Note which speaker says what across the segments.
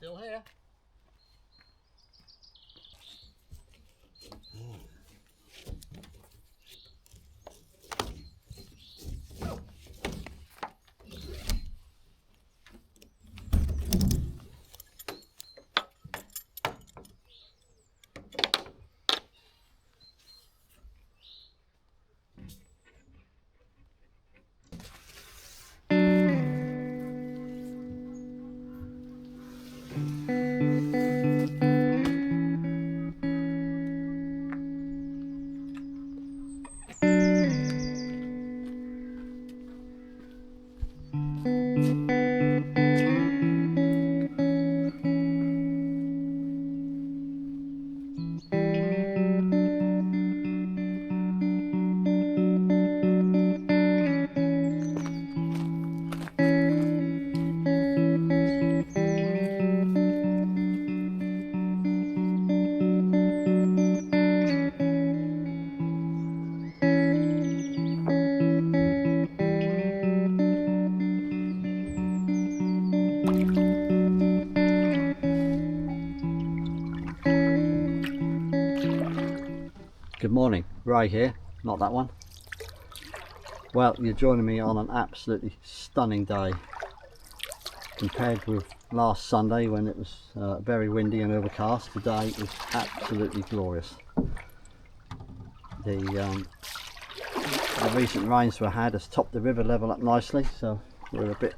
Speaker 1: Still here. Good morning, Ray here, not that one. Well, you're joining me on an absolutely stunning day compared with last Sunday when it was very windy and overcast. Today is absolutely glorious. The recent rains we had has topped the river level up nicely, so we're a bit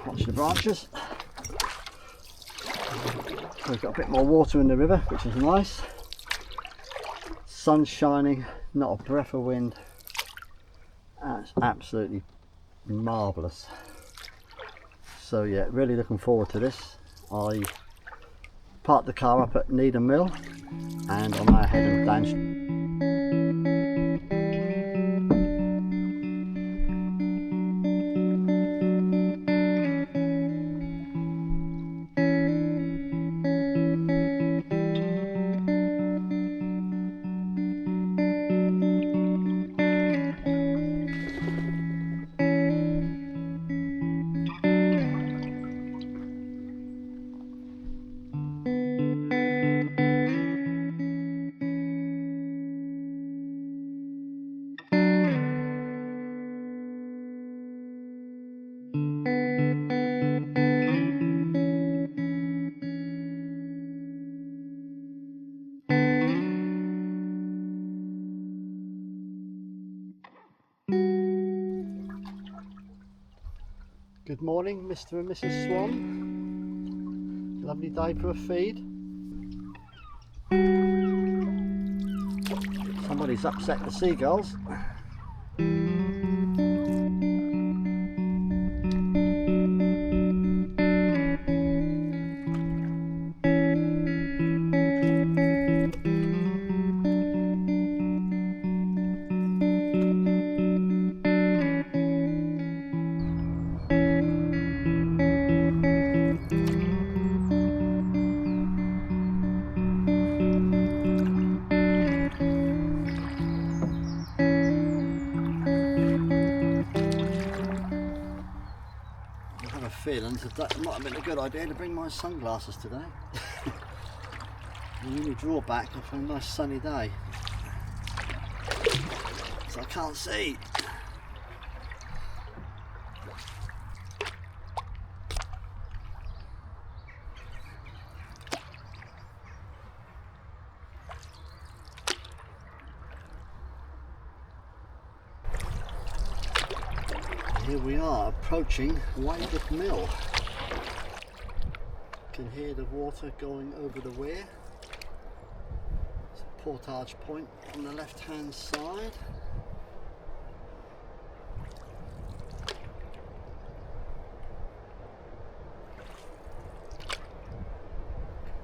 Speaker 1: watch the branches. We've got a bit more water in the river, which is nice. Sun shining, not a breath of wind. That's absolutely marvellous. So yeah, really looking forward to this. I parked the car up at Needham Mill and I'm now heading down. Good morning, Mr. and Mrs. Swan. Lovely day for a feed. Somebody's upset the seagulls. Feeling that it might have been a good idea to bring my sunglasses today. The only drawback for a nice sunny day, so I can't see. Here we are approaching Weybread Mill. You can hear the water going over the weir. It's a portage point on the left hand side.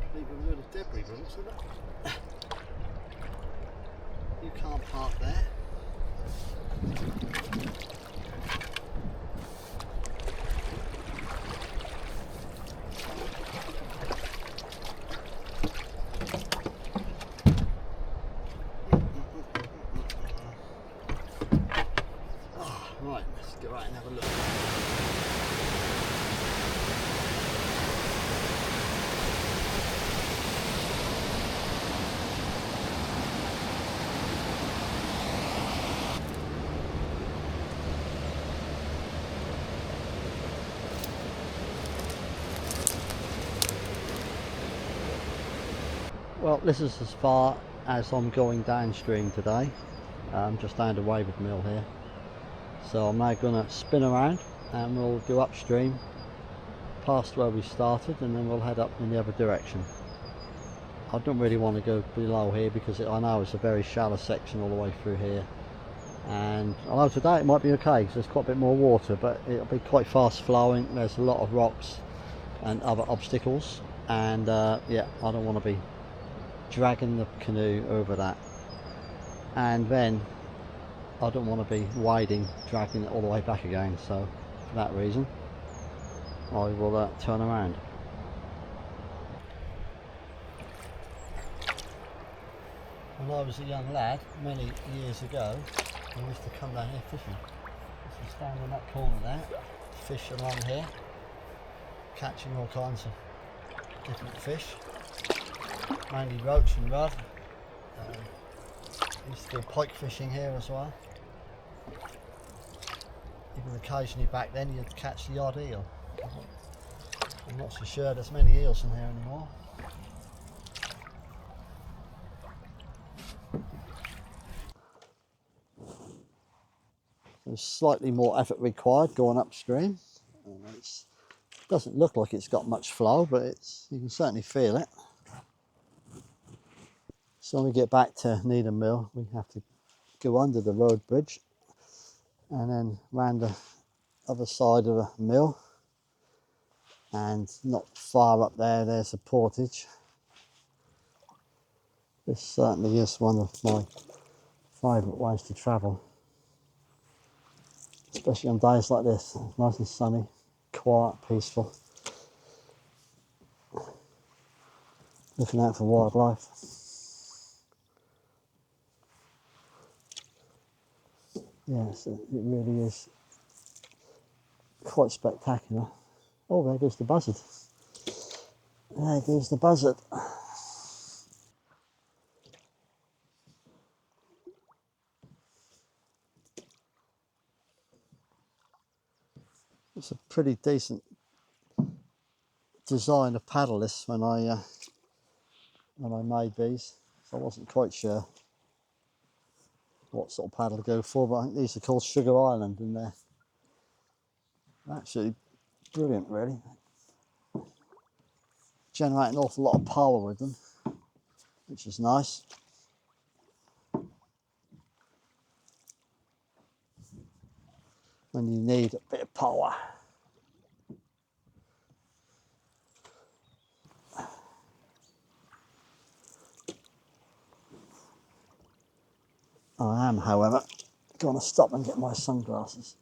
Speaker 1: Complete with a load of debris, but looks like that. You can't park there. Right, let's go out and have a look. Well, this is as far as I'm going downstream today. I'm just down to Weybread Mill here. So I'm now going to spin around and we'll go upstream past where we started, and then we'll head up in the other direction. I don't really want to go below here because I know it's a very shallow section all the way through here, and although today it might be okay because there's quite a bit more water, but it'll be quite fast flowing. There's a lot of rocks and other obstacles, and yeah, I don't want to be dragging the canoe over that, and then I don't want to be wading, dragging it all the way back again. So for that reason I will turn around. When I was a young lad many years ago, I used to come down here fishing. I used to stand in that corner there, fish along here, catching all kinds of different fish, mainly roach and rudd. Used to go pike fishing here as well. Even occasionally back then you'd catch the odd eel. I'm not so sure there's many eels in here anymore. There's slightly more effort required going upstream. It doesn't look like it's got much flow, but you can certainly feel it. So when we get back to Needham Mill, we have to go under the road bridge and then round the other side of the mill, and not far up there there's a portage. This certainly is one of my favourite ways to travel, especially on days like this. It's nice and sunny, quiet, peaceful, looking out for wildlife. Yes, it really is quite spectacular. Oh, there goes the buzzard. There goes the buzzard. It's a pretty decent design of paddle, this, when I made these. So I wasn't quite sure what sort of paddle to go for, but I think these are called Sugar Island, and they're absolutely brilliant, really. Generate an awful lot of power with them, which is nice. When you need a bit of power. I am, however, going to stop and get my sunglasses.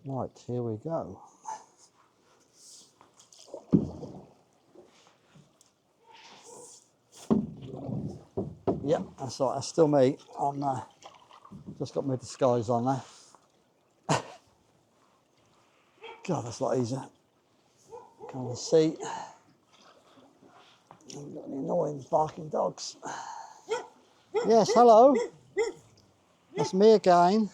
Speaker 1: Right, here we go. Yep, that's right, that's still me. I'm just got my disguise on there. God, that's a lot easier. Can't see. I've got any annoying barking dogs. Yes, hello. That's me again.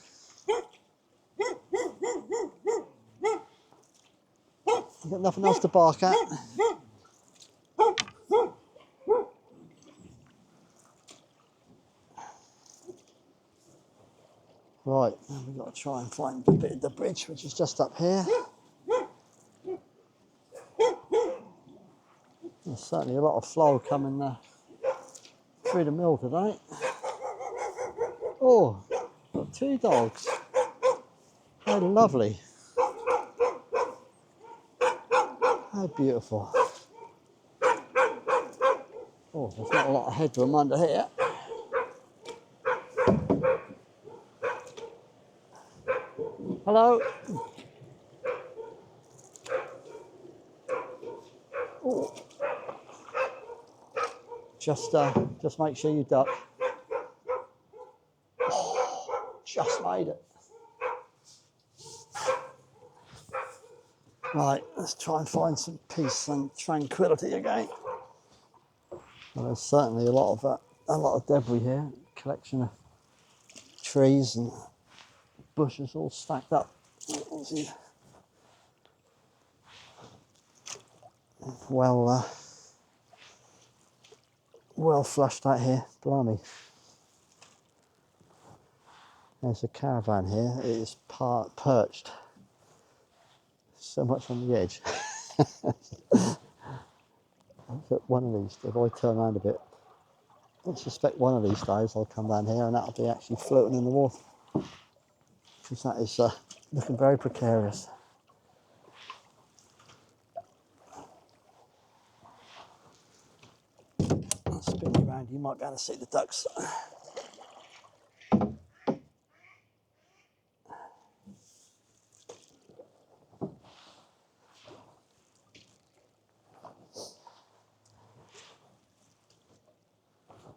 Speaker 1: You've got nothing else to bark at. Right, now we've got to try and find a bit of the bridge, which is just up here. There's certainly a lot of flow coming through the mill today. Oh, got two dogs. How lovely. How beautiful. Oh, there's not a lot of headroom under here. Hello. just make sure you duck. Oh, just made it. Right, let's try and find some peace and tranquility again. Well, there's certainly a lot of debris here. Collection of trees and bushes all stacked up. Well, well flushed out here. Blimey. There's a caravan here. It is perched so much on the edge. But one of these, if I turn around a bit, I suspect one of these days I'll come down here and that'll be actually floating in the water. Because that is looking very precarious. I'll spin you around, you might be able to see the ducks.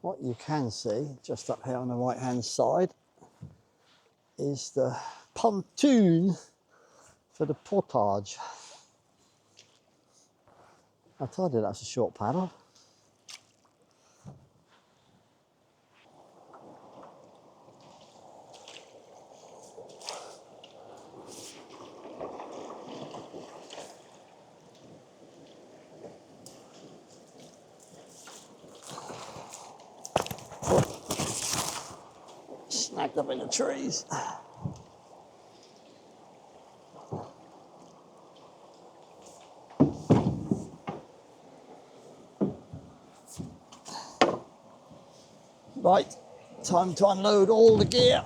Speaker 1: What you can see just up here on the right hand side is the pontoon for the portage. I told you that's a short paddle. Snagged up in the trees. Right, time to unload all the gear.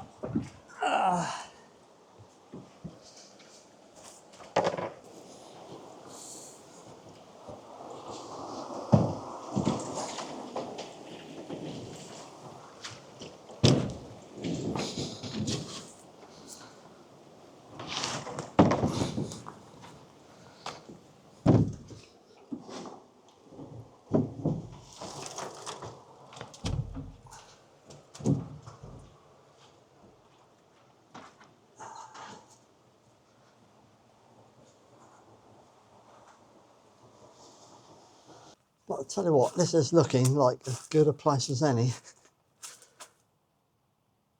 Speaker 1: But I'll tell you what, this is looking like as good a place as any.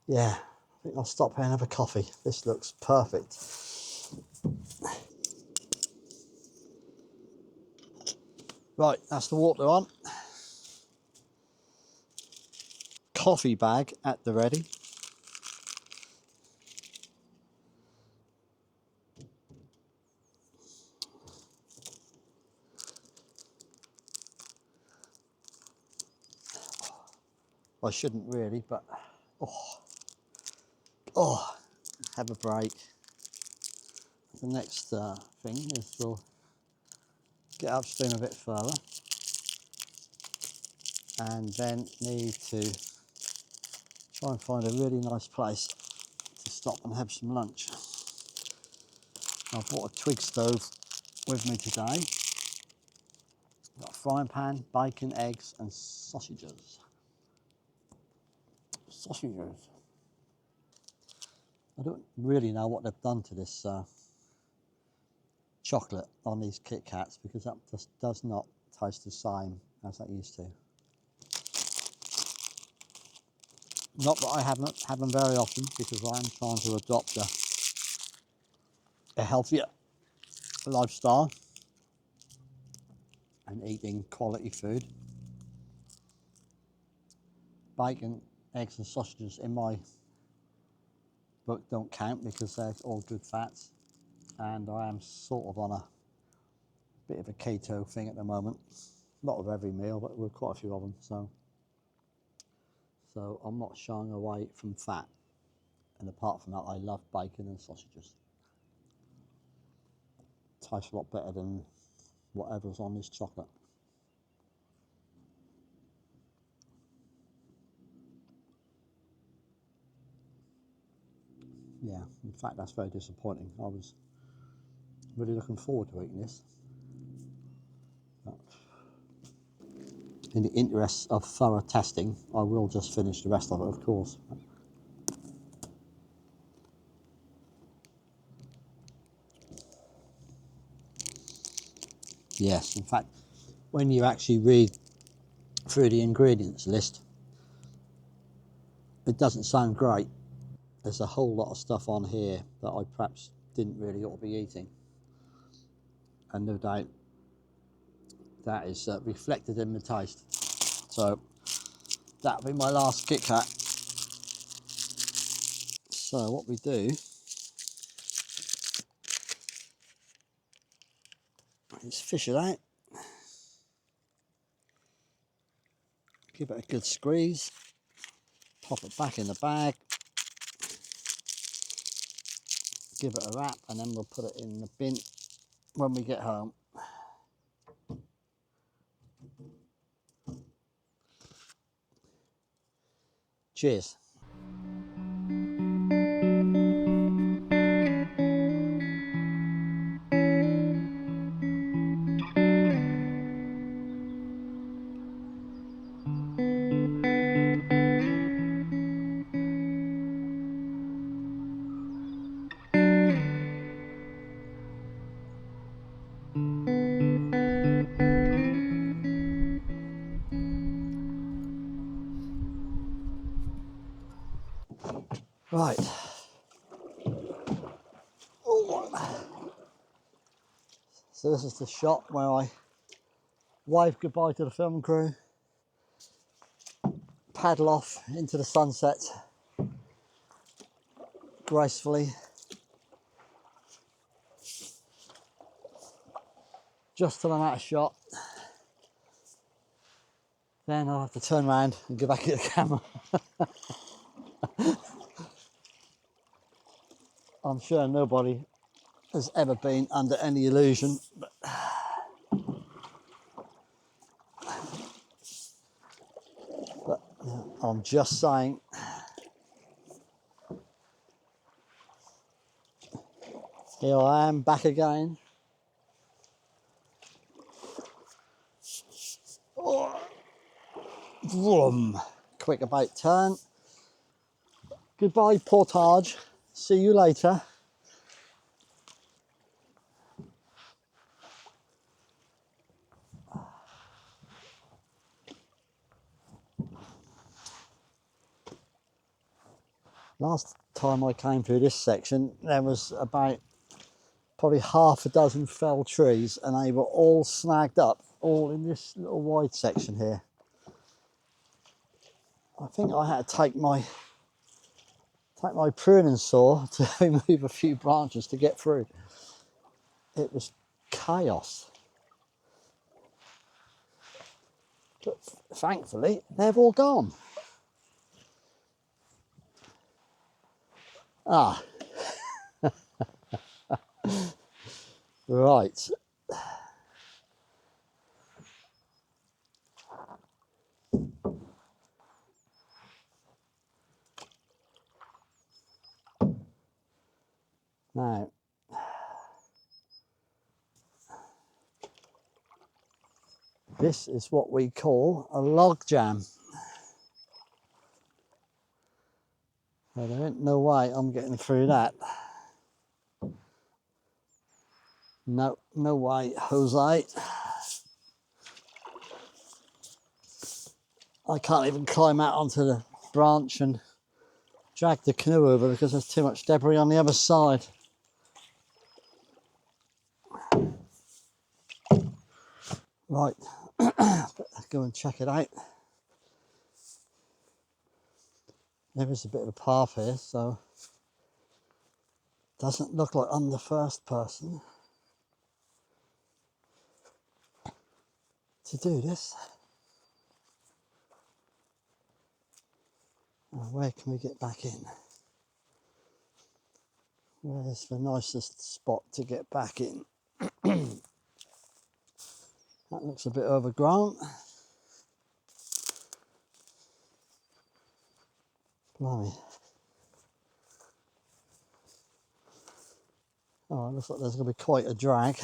Speaker 1: Yeah, I think I'll stop here and have a coffee. This looks perfect. Right, that's the water on. Coffee bag at the ready. I shouldn't really, but have a break. The next thing is we'll get upstream a bit further and then need to try and find a really nice place to stop and have some lunch. I've brought a twig stove with me today. Got a frying pan, bacon, eggs and sausages. I don't really know what they've done to this chocolate on these Kit Kats because that just does not taste the same as that used to. Not that I have them very often because I am trying to adopt a healthier lifestyle and eating quality food. Bacon, eggs and sausages in my book don't count because they're all good fats and I am sort of on a bit of a keto thing at the moment. Not with every meal, but with quite a few of them. So I'm not shying away from fat. And apart from that, I love bacon and sausages. Tastes a lot better than whatever's on this chocolate. Yeah, in fact, that's very disappointing. I was really looking forward to eating this. But in the interest of thorough testing, I will just finish the rest of it, of course. Yes, in fact, when you actually read through the ingredients list, it doesn't sound great. There's a whole lot of stuff on here that I perhaps didn't really ought to be eating, and no doubt that is reflected in the taste. So that'll be my last Kit Kat. So what we do is fish it out, give it a good squeeze, pop it back in the bag, give it a wrap, and then we'll put it in the bin when we get home. Cheers. Right. Oh. So this is the shot where I wave goodbye to the film crew, paddle off into the sunset gracefully, just till I'm out of shot. Then I'll have to turn around and go back at the camera. I'm sure nobody has ever been under any illusion, but I'm just saying, here I am back again. Oh, vroom. Quick about turn. Goodbye, portage. See you later. Last time I came through this section, there was about probably half a dozen fell trees, and they were all snagged up, all in this little wide section here. I think I had to take my pruning saw to remove a few branches to get through. It was chaos. But thankfully, they've all gone. Ah. Right. Now, this is what we call a log jam. Well, there ain't no way I'm getting through that. No, no way, Jose. I can't even climb out onto the branch and drag the canoe over because there's too much debris on the other side. Right, let's go and check it out. There is a bit of a path here, so doesn't look like I'm the first person to do this. Where can we get back in? Where's the nicest spot to get back in? That looks a bit overgrown. Blimey. Oh, it looks like there's going to be quite a drag.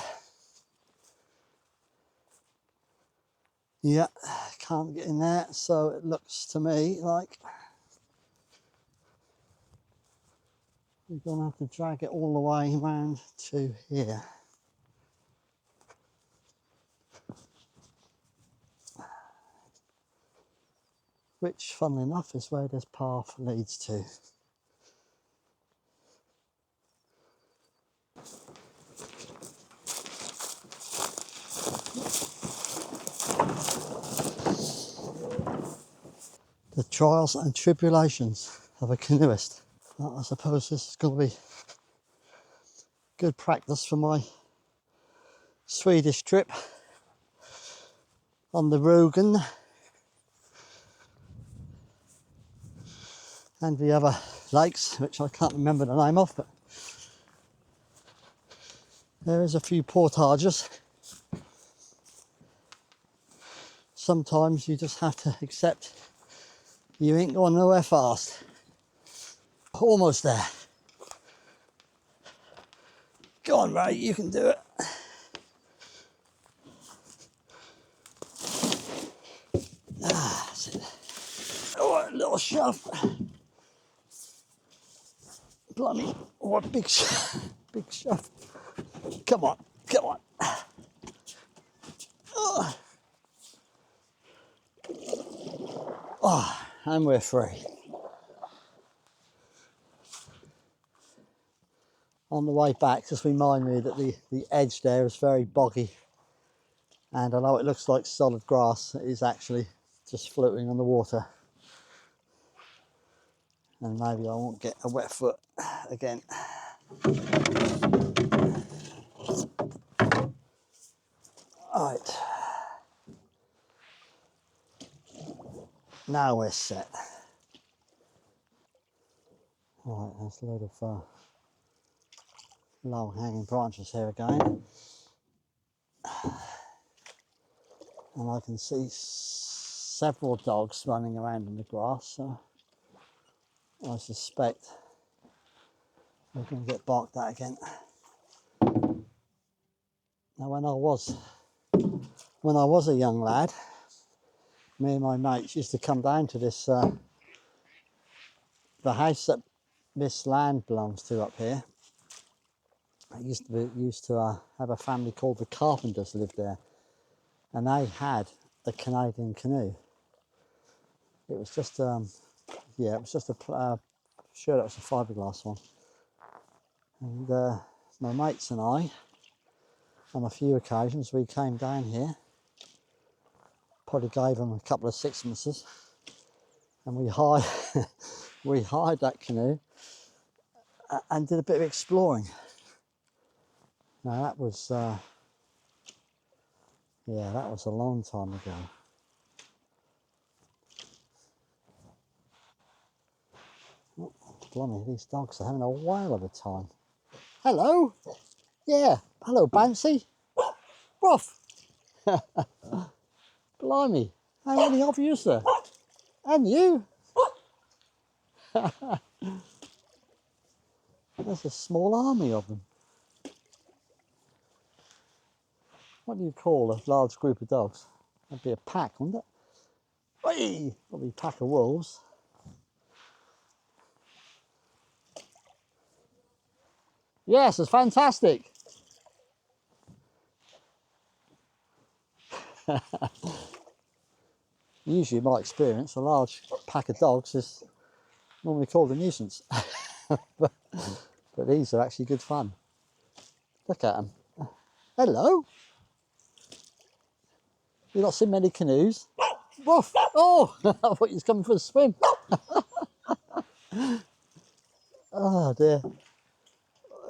Speaker 1: Yeah, can't get in there, so it looks to me like we're going to have to drag it all the way round to here. Which, funnily enough, is where this path leads to. The trials and tribulations of a canoeist. Well, I suppose this is going to be good practice for my Swedish trip on the Rügen and the other lakes, which I can't remember the name of, but there is a few portages. Sometimes you just have to accept you ain't going nowhere fast. Almost there. Go on, Ray, you can do it. Ah, that's it. Oh, a little shove. Blimey, what a big shove. Big shove. Come on, come on. Oh. Oh, and we're free. On the way back, just remind me that the edge there is very boggy. And although it looks like solid grass, it is actually just floating on the water. And maybe I won't get a wet foot again. Right. Now we're set. Right, there's a load of low hanging branches here again. And I can see several dogs running around in the grass, so I suspect we're going to get barked at again. Now when I was a young lad, me and my mates used to come down to this, the house that this land belongs to up here. I used to have a family called the Carpenters lived there, and they had a Canadian canoe. It was just, yeah, it was just sure that was a fiberglass one. And my mates and I, on a few occasions, we came down here, probably gave them a couple of sixpences, and we hired, we hired that canoe and did a bit of exploring. Now that was, yeah, that was a long time ago. Oh, blimey, these dogs are having a whale of a time. Hello. Yeah. Hello, Bouncy. Ruff. Blimey. How many of you, sir? And you. There's a small army of them. What do you call a large group of dogs? That'd be a pack, wouldn't it? Whee! Probably a pack of wolves. Yes, it's fantastic. Usually, in my experience, a large pack of dogs is normally called a nuisance. but these are actually good fun. Look at them. Hello. You've not seen many canoes. Woof! Oh, I thought you was coming for a swim. Oh dear.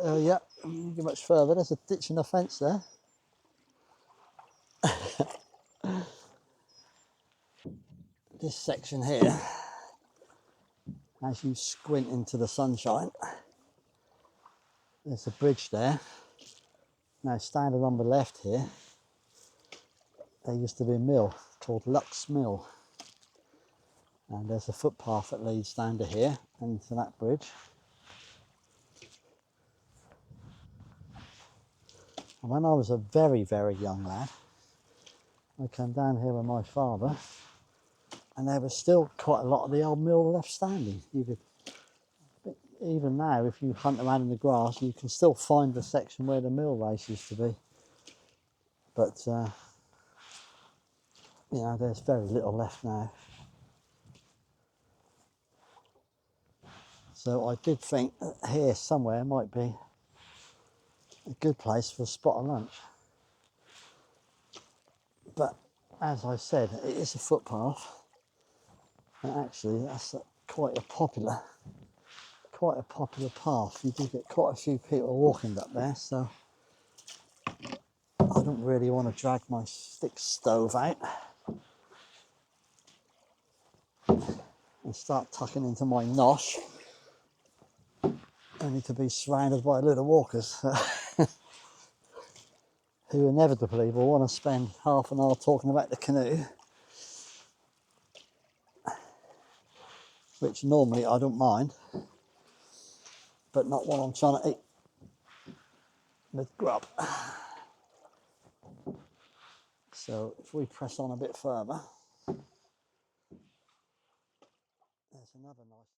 Speaker 1: Yeah, you get much further. There's a ditch and a fence there. This section here, as you squint into the sunshine, there's a bridge there. Now, standing on the left here, there used to be a mill called Lux Mill. And there's a footpath that leads down to here and to that bridge. And when I was a very, very young lad, I came down here with my father and there was still quite a lot of the old mill left standing. You could, even now, if you hunt around in the grass, you can still find the section where the mill race used to be. But you know, there's very little left now. So I did think that here somewhere might be a good place for a spot of lunch. But as I said, it is a footpath, and actually that's quite a popular path. You do get quite a few people walking up there, so I don't really want to drag my stick stove out and start tucking into my nosh, only to be surrounded by a load of walkers who inevitably will want to spend half an hour talking about the canoe, which normally I don't mind, but not when I'm trying to eat with grub. So if we press on a bit further, there's another nice